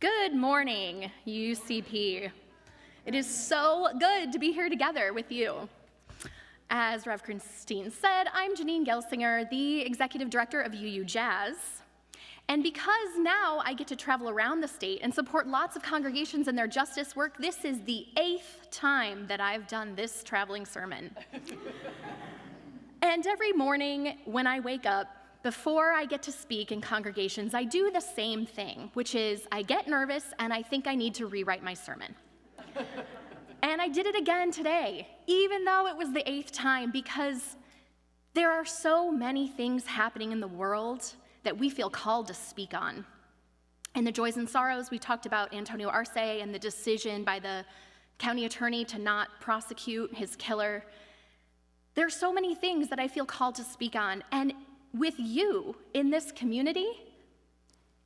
Good morning, UUCP. It is so good to be here together with you. As Rev. Christine said, I'm Janine Gelsinger, the Executive Director of UUJAZ. And because now I get to travel around the state and support lots of congregations in their justice work, this is the 8th time that I've done this traveling sermon. And every morning when I wake up, before I get to speak in congregations, I do the same thing, which is I get nervous and I think I need to rewrite my sermon. And I did it again today, even though it was the 8th time, because there are so many things happening in the world that we feel called to speak on. In the joys and sorrows, we talked about Antonio Arce and the decision by the county attorney to not prosecute his killer. There are so many things that I feel called to speak on, and with you in this community,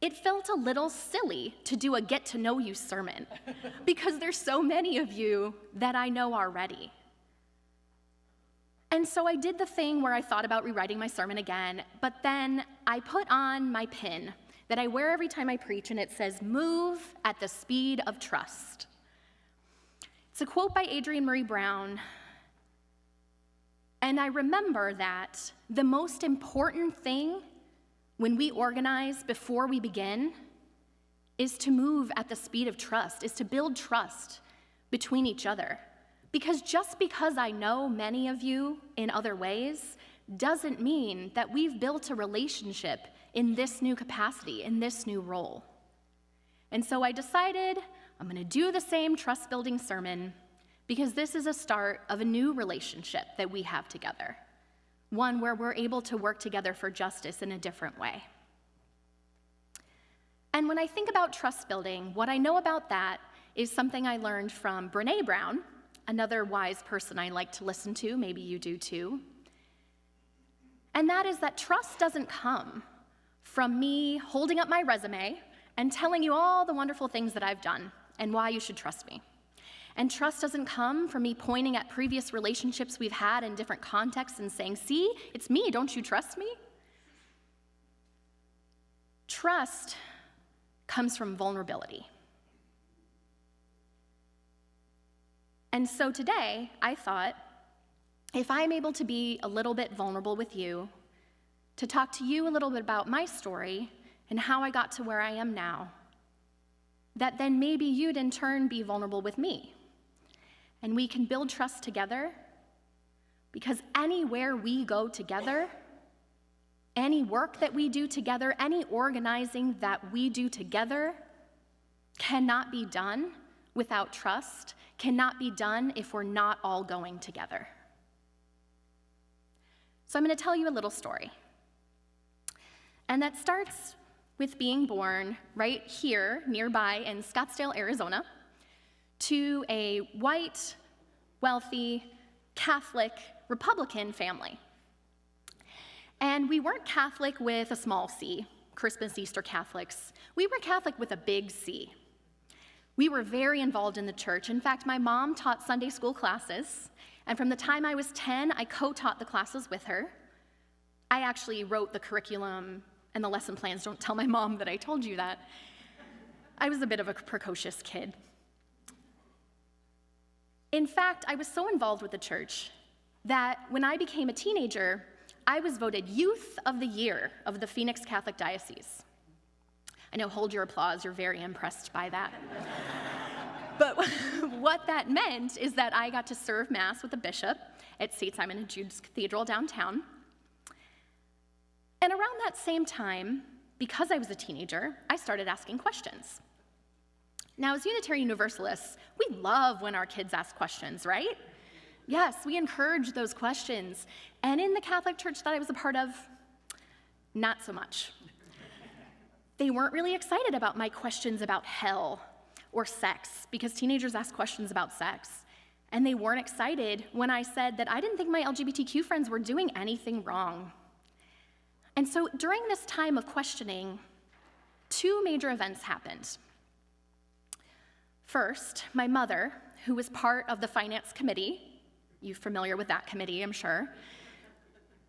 it felt a little silly to do a get-to-know-you sermon because there's so many of you that I know already. And so I did the thing where I thought about rewriting my sermon again, but then I put on my pin that I wear every time I preach, and it says, "Move at the speed of trust." It's a quote by Adrienne Marie Brown. And I remember that the most important thing when we organize before we begin is to move at the speed of trust, is to build trust between each other. Because just because I know many of you in other ways doesn't mean that we've built a relationship in this new capacity, in this new role. And so I decided I'm going to do the same trust-building sermon because this is a start of a new relationship that we have together, one where we're able to work together for justice in a different way. And when I think about trust building, what I know about that is something I learned from Brené Brown, another wise person I like to listen to, maybe you do too. And that is that trust doesn't come from me holding up my resume and telling you all the wonderful things that I've done and why you should trust me. And trust doesn't come from me pointing at previous relationships we've had in different contexts and saying, "See, it's me, don't you trust me?" Trust comes from vulnerability. And so today, I thought, if I'm able to be a little bit vulnerable with you, to talk to you a little bit about my story and how I got to where I am now, that then maybe you'd in turn be vulnerable with me. And we can build trust together, because anywhere we go together, any work that we do together, any organizing that we do together cannot be done without trust, cannot be done if we're not all going together. So I'm going to tell you a little story. And that starts with being born right here nearby in Scottsdale, Arizona, to a white, wealthy, Catholic, Republican family. And we weren't Catholic with a small c, Christmas, Easter Catholics. We were Catholic with a big C. We were very involved in the church. In fact, my mom taught Sunday school classes, and from the time I was 10, I co-taught the classes with her. I actually wrote the curriculum and the lesson plans. Don't tell my mom that I told you that. I was a bit of a precocious kid. In fact, I was so involved with the church that when I became a teenager, I was voted Youth of the Year of the Phoenix Catholic Diocese. I know, hold your applause, you're very impressed by that. But what that meant is that I got to serve Mass with a bishop at St. Simon and Jude's Cathedral downtown. And around that same time, because I was a teenager, I started asking questions. Now, as Unitarian Universalists, we love when our kids ask questions, right? Yes, we encourage those questions. And in the Catholic Church that I was a part of, not so much. They weren't really excited about my questions about hell or sex, because teenagers ask questions about sex. And they weren't excited when I said that I didn't think my LGBTQ friends were doing anything wrong. And so during this time of questioning, two major events happened. First, my mother, who was part of the finance committee, you're familiar with that committee, I'm sure,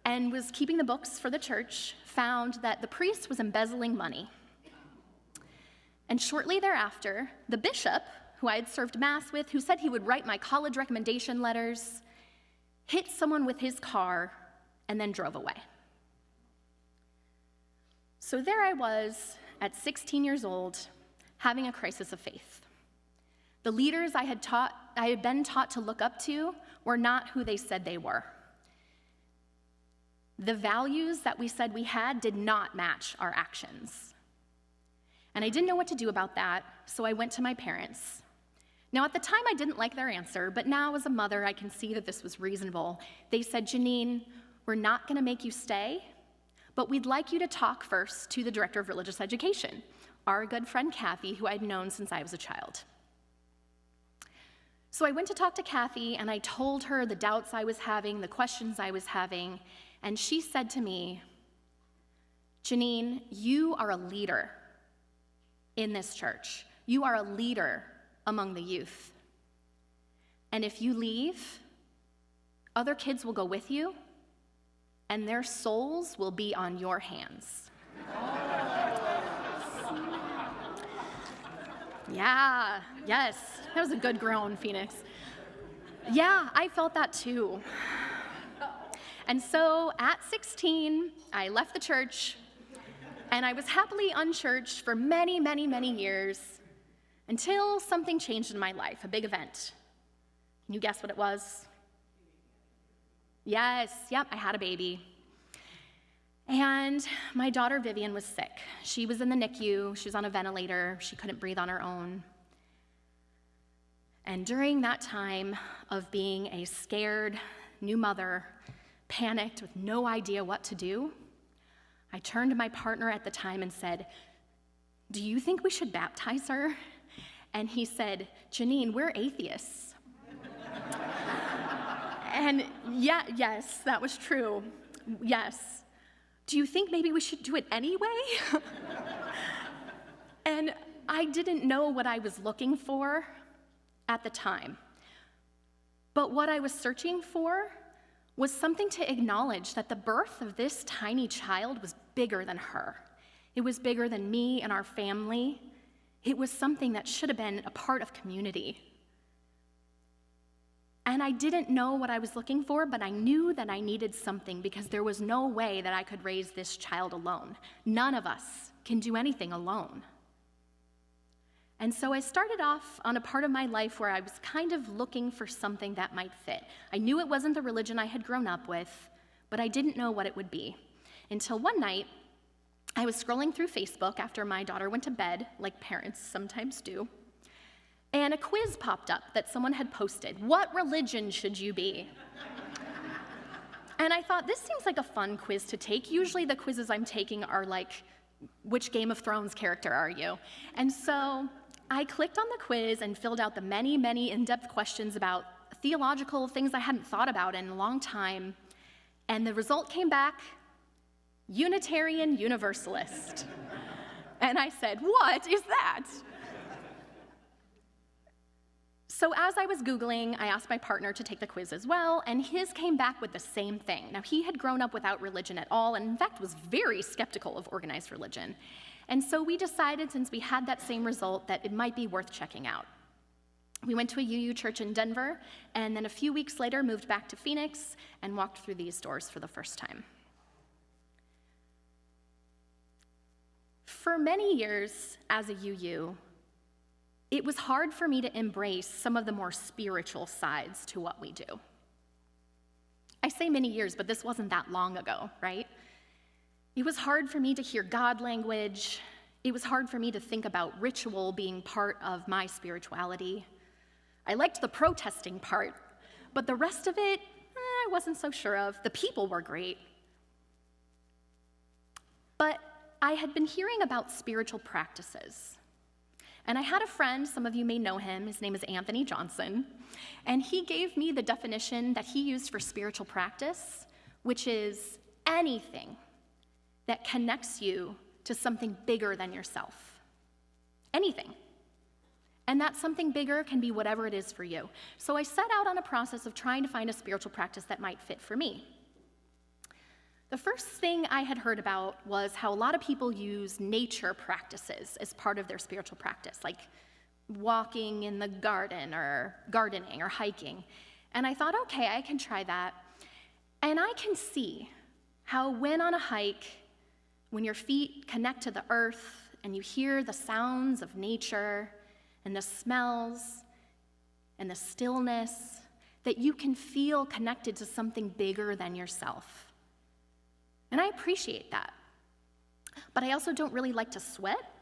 and was keeping the books for the church, found that the priest was embezzling money. And shortly thereafter, the bishop, who I had served Mass with, who said he would write my college recommendation letters, hit someone with his car and then drove away. So there I was at 16 years old, having a crisis of faith. The leaders I had been taught to look up to were not who they said they were. The values that we said we had did not match our actions. And I didn't know what to do about that, so I went to my parents. Now, at the time, I didn't like their answer, but now as a mother, I can see that this was reasonable. They said, Janine, we're not going to make you stay, but we'd like you to talk first to the director of religious education, our good friend Kathy, who I'd known since I was a child. So I went to talk to Kathy, and I told her the doubts I was having, the questions I was having, and she said to me, Janine, you are a leader in this church. You are a leader among the youth. And if you leave, other kids will go with you, and their souls will be on your hands. Yeah, yes, that was a good groan, Phoenix. Yeah, I felt that too. And so at 16, I left the church, and I was happily unchurched for many, many, many years until something changed in my life, a big event. Can you guess what it was? Yes, yep, I had a baby. And my daughter Vivian was sick. She was in the NICU, she was on a ventilator, she couldn't breathe on her own. And during that time of being a scared new mother, panicked with no idea what to do, I turned to my partner at the time and said, do you think we should baptize her? And he said, Janine, we're atheists. And yes, that was true. Yes. Do you think maybe we should do it anyway? And I didn't know what I was looking for at the time. But what I was searching for was something to acknowledge that the birth of this tiny child was bigger than her. It was bigger than me and our family. It was something that should have been a part of community. And I didn't know what I was looking for, but I knew that I needed something because there was no way that I could raise this child alone. None of us can do anything alone. And so I started off on a part of my life where I was kind of looking for something that might fit. I knew it wasn't the religion I had grown up with, but I didn't know what it would be. Until one night, I was scrolling through Facebook after my daughter went to bed, like parents sometimes do, and a quiz popped up that someone had posted. What religion should you be? And I thought, this seems like a fun quiz to take. Usually the quizzes I'm taking are like, which Game of Thrones character are you? And so I clicked on the quiz and filled out the many, many in-depth questions about theological things I hadn't thought about in a long time. And the result came back, Unitarian Universalist. And I said, what is that? So as I was Googling, I asked my partner to take the quiz as well, and his came back with the same thing. Now, he had grown up without religion at all, and in fact was very skeptical of organized religion. And so we decided, since we had that same result, that it might be worth checking out. We went to a UU church in Denver, and then a few weeks later moved back to Phoenix and walked through these doors for the first time. For many years as a UU, it was hard for me to embrace some of the more spiritual sides to what we do. I say many years, but this wasn't that long ago, right? It was hard for me to hear God language. It was hard for me to think about ritual being part of my spirituality. I liked the protesting part, but the rest of it, I wasn't so sure of. The people were great. But I had been hearing about spiritual practices. And I had a friend, some of you may know him, his name is Anthony Johnson, and he gave me the definition that he used for spiritual practice, which is anything that connects you to something bigger than yourself. Anything. And that something bigger can be whatever it is for you. So I set out on a process of trying to find a spiritual practice that might fit for me. The first thing I had heard about was how a lot of people use nature practices as part of their spiritual practice, like walking in the garden or gardening or hiking. And I thought, okay, I can try that. And I can see how when on a hike, when your feet connect to the earth and you hear the sounds of nature and the smells and the stillness, that you can feel connected to something bigger than yourself. And I appreciate that. But I also don't really like to sweat.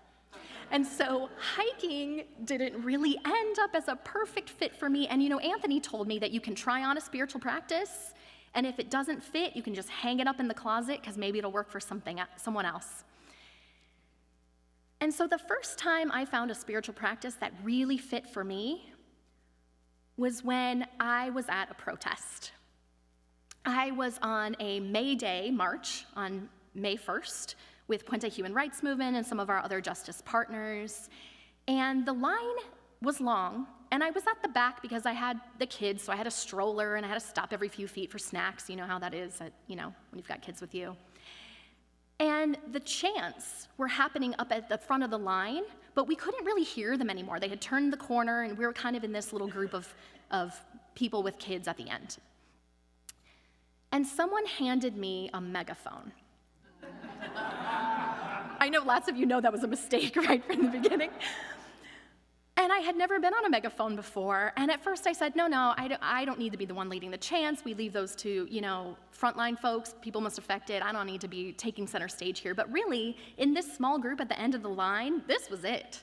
And so hiking didn't really end up as a perfect fit for me. And Anthony told me that you can try on a spiritual practice, and if it doesn't fit, you can just hang it up in the closet because maybe it'll work for someone else. And so the first time I found a spiritual practice that really fit for me was when I was at a protest. I was on a May Day march on May 1st with Puente Human Rights Movement and some of our other justice partners. And the line was long, and I was at the back because I had the kids, so I had a stroller and I had to stop every few feet for snacks. You know how that is, when you've got kids with you. And the chants were happening up at the front of the line, but we couldn't really hear them anymore. They had turned the corner, and we were kind of in this little group of people with kids at the end. And someone handed me a megaphone. I know lots of you know that was a mistake right from the beginning. And I had never been on a megaphone before. And at first I said, no, I don't need to be the one leading the chants. We leave those to, frontline folks, people most affected. I don't need to be taking center stage here. But really, in this small group at the end of the line, this was it.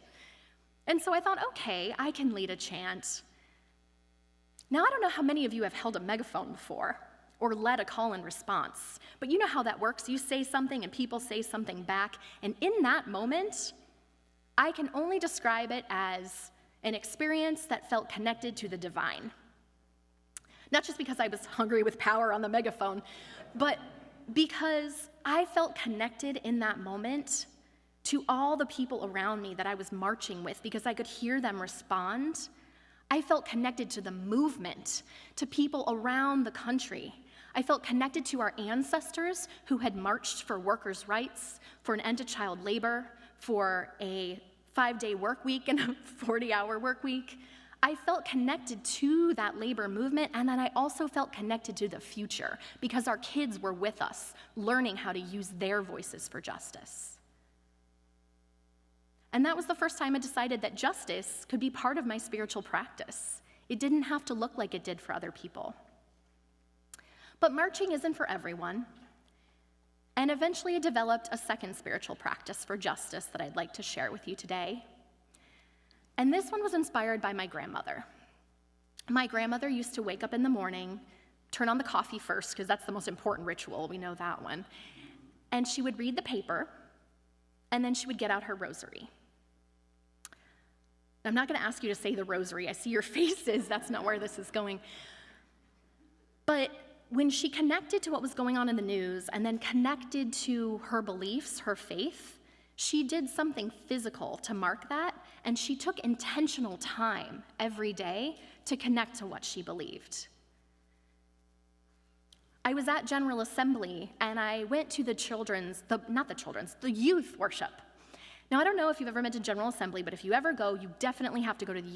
And so I thought, okay, I can lead a chant. Now, I don't know how many of you have held a megaphone before or led a call and response, but you know how that works. You say something and people say something back, and in that moment, I can only describe it as an experience that felt connected to the divine. Not just because I was hungry with power on the megaphone, but because I felt connected in that moment to all the people around me that I was marching with, because I could hear them respond. I felt connected to the movement, to people around the country. I felt connected to our ancestors who had marched for workers' rights, for an end to child labor, for a 5-day work week and a 40-hour work week. I felt connected to that labor movement, and then I also felt connected to the future because our kids were with us, learning how to use their voices for justice. And that was the first time I decided that justice could be part of my spiritual practice. It didn't have to look like it did for other people. But marching isn't for everyone. And eventually I developed a second spiritual practice for justice that I'd like to share with you today. And this one was inspired by my grandmother. My grandmother used to wake up in the morning, turn on the coffee first, because that's the most important ritual, we know that one. And she would read the paper, and then she would get out her rosary. I'm not going to ask you to say the rosary. I see your faces. That's not where this is going. But when she connected to what was going on in the news and then connected to her beliefs, her faith, she did something physical to mark that, and she took intentional time every day to connect to what she believed. I was at General Assembly, and I went to the youth worship. Now, I don't know if you've ever been to General Assembly, but if you ever go, you definitely have to go to the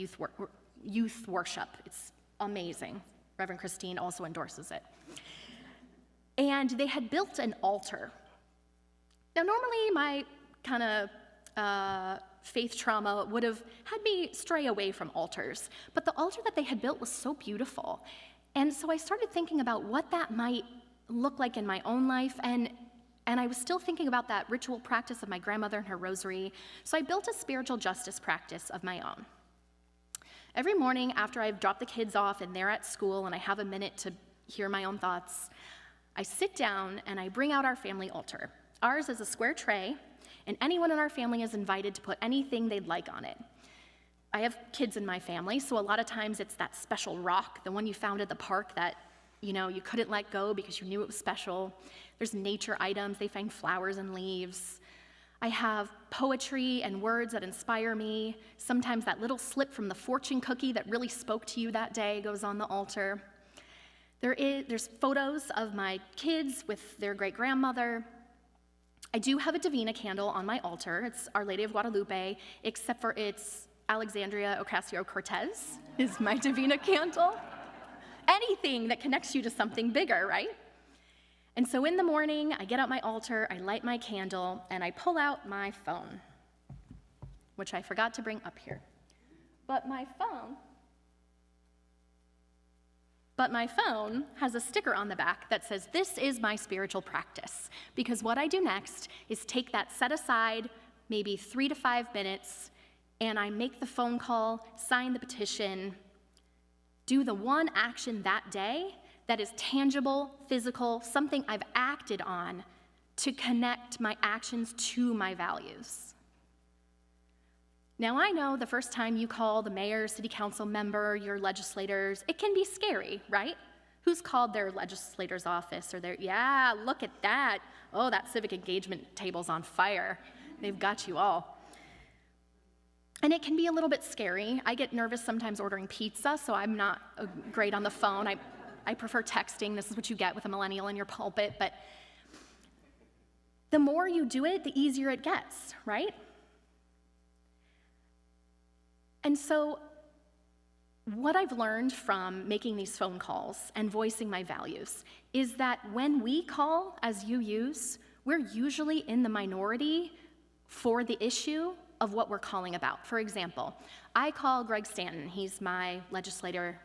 youth worship. It's amazing. Reverend Christine also endorses it. And they had built an altar. Now, normally my kind of faith trauma would have had me stray away from altars, but the altar that they had built was so beautiful. And so I started thinking about what that might look like in my own life, and I was still thinking about that ritual practice of my grandmother and her rosary, so I built a spiritual justice practice of my own. Every morning after I've dropped the kids off and they're at school and I have a minute to hear my own thoughts, I sit down and I bring out our family altar. Ours is a square tray, and anyone in our family is invited to put anything they'd like on it. I have kids in my family, so a lot of times it's that special rock, the one you found at the park that you couldn't let go because you knew it was special. There's nature items, they find flowers and leaves. I have poetry and words that inspire me. Sometimes that little slip from the fortune cookie that really spoke to you that day goes on the altar. There's photos of my kids with their great-grandmother. I do have a Divina candle on my altar. It's Our Lady of Guadalupe, except for it's Alexandria Ocasio-Cortez is my Divina candle. Anything that connects you to something bigger, right? And so in the morning, I get out my altar, I light my candle, and I pull out my phone, which I forgot to bring up here. But my phone has a sticker on the back that says, "This is my spiritual practice," because what I do next is take that set aside maybe 3 to 5 minutes, and I make the phone call, sign the petition, do the one action that day that is tangible, physical, something I've acted on to connect my actions to my values. Now, I know the first time you call the mayor, city council member, your legislators, it can be scary, right? Who's called their legislator's office or yeah, look at that. Oh, that civic engagement table's on fire. They've got you all. And it can be a little bit scary. I get nervous sometimes ordering pizza, so I'm not great on the phone. I prefer texting. This is what you get with a millennial in your pulpit. But the more you do it, the easier it gets, right? And so what I've learned from making these phone calls and voicing my values is that when we call as UUs, we're usually in the minority for the issue of what we're calling about. For example, I call Greg Stanton. He's my legislator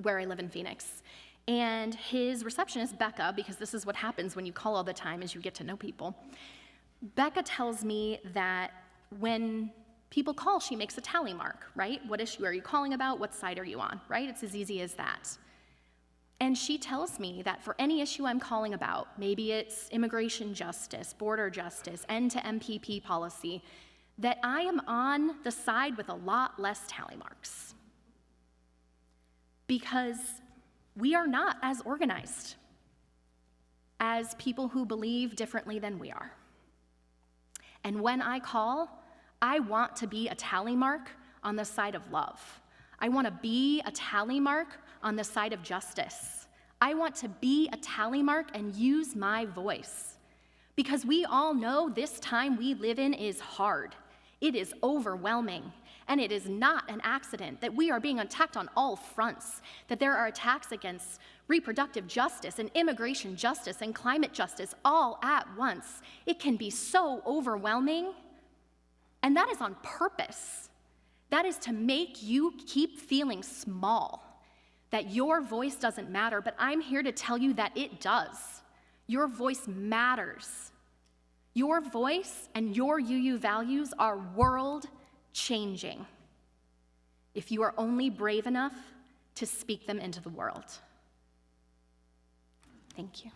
where I live in Phoenix. And his receptionist, Becca, because this is what happens when you call all the time as you get to know people, Becca tells me that when people call, she makes a tally mark, right? What issue are you calling about? What side are you on, right? It's as easy as that. And she tells me that for any issue I'm calling about, maybe it's immigration justice, border justice, end to MPP policy, that I am on the side with a lot less tally marks. Because we are not as organized as people who believe differently than we are. And when I call, I want to be a tally mark on the side of love. I want to be a tally mark on the side of justice. I want to be a tally mark and use my voice. Because we all know this time we live in is hard. It is overwhelming. And it is not an accident that we are being attacked on all fronts, that there are attacks against reproductive justice and immigration justice and climate justice all at once. It can be so overwhelming. And that is on purpose. That is to make you keep feeling small, that your voice doesn't matter, but I'm here to tell you that it does. Your voice matters. Your voice and your UU values are world-changing if you are only brave enough to speak them into the world. Thank you.